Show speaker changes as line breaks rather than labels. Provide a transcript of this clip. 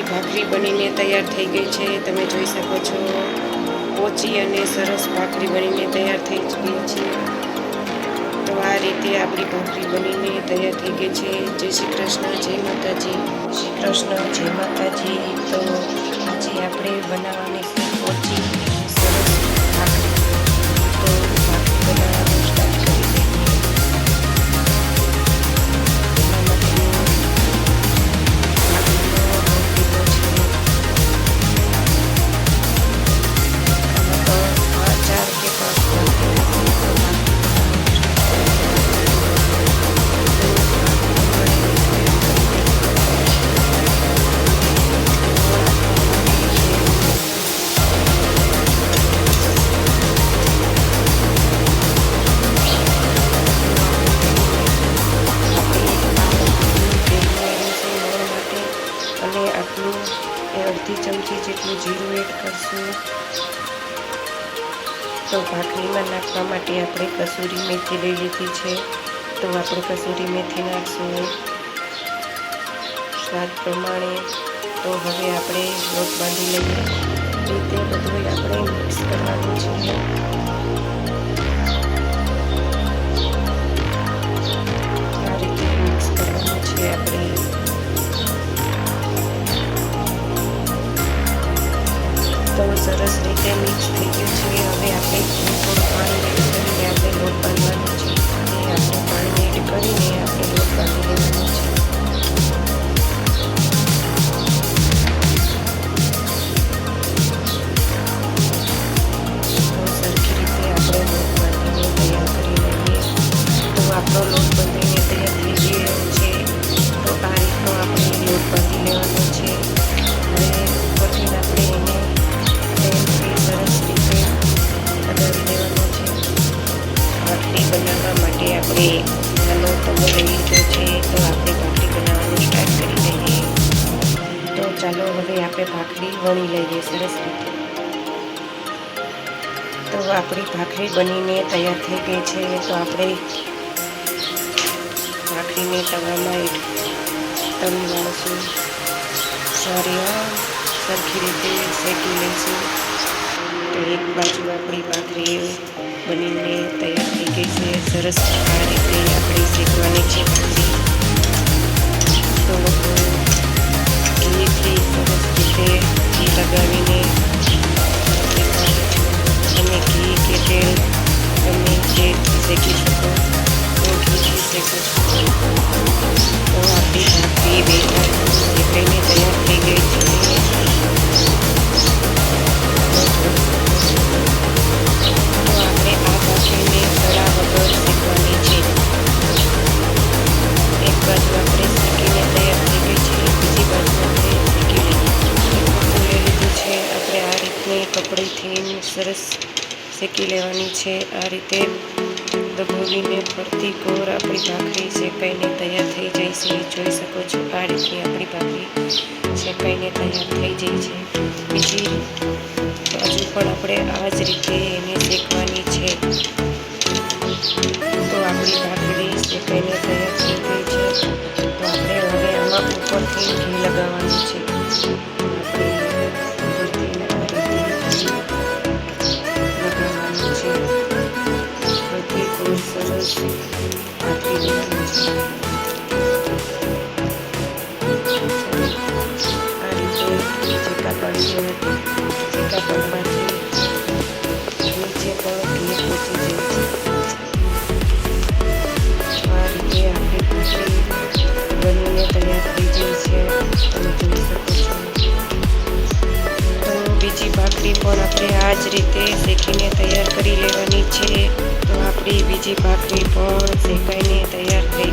ભાખરી બનીને તૈયાર થઈ ગઈ છે. તમે જોઈ શકો છો પોચી અને સરસ ભાખરી બનીને તૈયાર થઈ ગઈ છે. તો આ રીતે આપણી ભાખરી બનીને તૈયાર થઈ ગઈ છે. જય શ્રી કૃષ્ણ, જય માતાજી. શ્રી કૃષ્ણ, જય માતાજી. તો આજે આપણે બનાવવાની છે પોચી સરસ ભાખરી. તો ભાખરી બનાવવાનું સ્ટાર્ટ કરી દઈએ. એના માટે ભાખરીનો લોટ લીધો છે. આમાં તો 4 કે 5 અને આટલું અડધી ચમચી જેટલું જીરું એડ કરશું. તો ભાખરીમાં નાખવા માટે આપણે કસૂરી મેથી લઈ લીધી છે. તો આપણે કસૂરી મેથી નાખશું સ્વાદ પ્રમાણે. તો હવે આપણે લોટ બાંધી લઈએ. રીતે બધું આપણે મિક્સ કરવાનું છે. આ રીતે મિક્સ કરવાનું છે આપણે. તો સરસ રીતે મિક્સ થઈ ગયું છે. હવે આપણે થોડું પાણી એડ કરીને આપણે લોટ બાંધવાનો છે. અને આપણે પાણી એડ કરીને આપણે લોટ બાંધી લેવાનો છે. તો સરખી રીતે આપણે લોટ બાંધીને તૈયાર કરી લઈએ. તો આપણો લોટ બાંધીને તૈયાર થઈ ગયો છે. તો આ રીતનો આપણે લોટ બાંધી લેવાનો છે. હવે પછી આપણે એને સરસ રીતે બનાવી દેવાનો છે. ભાખરી બનાવવા માટે આપણે નાનો તવો લઈ લીધો છે. તો આપણે ભાખરી બનાવવાનું સ્ટાર્ટ કરી દઈએ. તો ચાલો હવે આપણે ભાખરી વણી લઈએ સરસ રીતે. તો આપણી ભાખરી બનીને તૈયાર થઈ ગઈ છે. તો આપણે ભાખરીને તવામાં તળી વાળશું. સરખી રીતે શેકી લઈશું. તો એક બાજુ આપણી ભાખરી બનીને તૈયાર થઈ ગઈ છે. સરસ આ રીતે આપણે શેકવાની છે ભાખરી. તો ઘીથી સરસ રીતે ઘી લગાવીને શેકવાની છે. તમે ઘી કે તેલ તમે જે શેકી શકો તો ઘીથી શેકો છો. તો આપણી ભાખરી શેકાઈને તૈયાર થઈ ગઈ છે. આપણે આ ભાખરીને તળા વગર શેકવાની છે. એક બાજુ આપણે શેકીને તૈયાર થઈ ગઈ છે. બીજી બાજુ આપણે શેકી લઈએ. લઈ લીધું છે. આપણે આ રીતની કપડીથી સરસ શેકી લેવાની છે. આ રીતે દબાવીને ફરતી કોર આપણી ભાખરી શેકાઈને તૈયાર થઈ જાય છે. જોઈ શકો છો આ રીતની આપણી ભાખરી શેકાઈને તૈયાર થઈ જાય છે. બીજી બાજુ પણ આપણે આ જ રીતે એને શેકવાની છે. તો આપણી ભાખરી શેકાઈને તૈયાર થઈ ગઈ છે. તો આપણે હવે આમાં ઉપરથી ઘી લગાવવાનું છે. સરસ ભાખરી લેવાનું છે. આ રીતે ચીકા પાડી દેવાથી ચીકા પડવાથી નીચે પણ ઘી પહોંચી જાય છે. આ રીતે આપણી ભાખરી બનીને તૈયાર થઈ ગઈ છે. તમે જોઈ શકો છો. તો બીજી ભાખરી પણ આપણે આ જ રીતે શેકીને તૈયાર કરી લેવાની છે. તો આપણી બીજી ભાખરી પણ શેકાઈને તૈયાર થઈ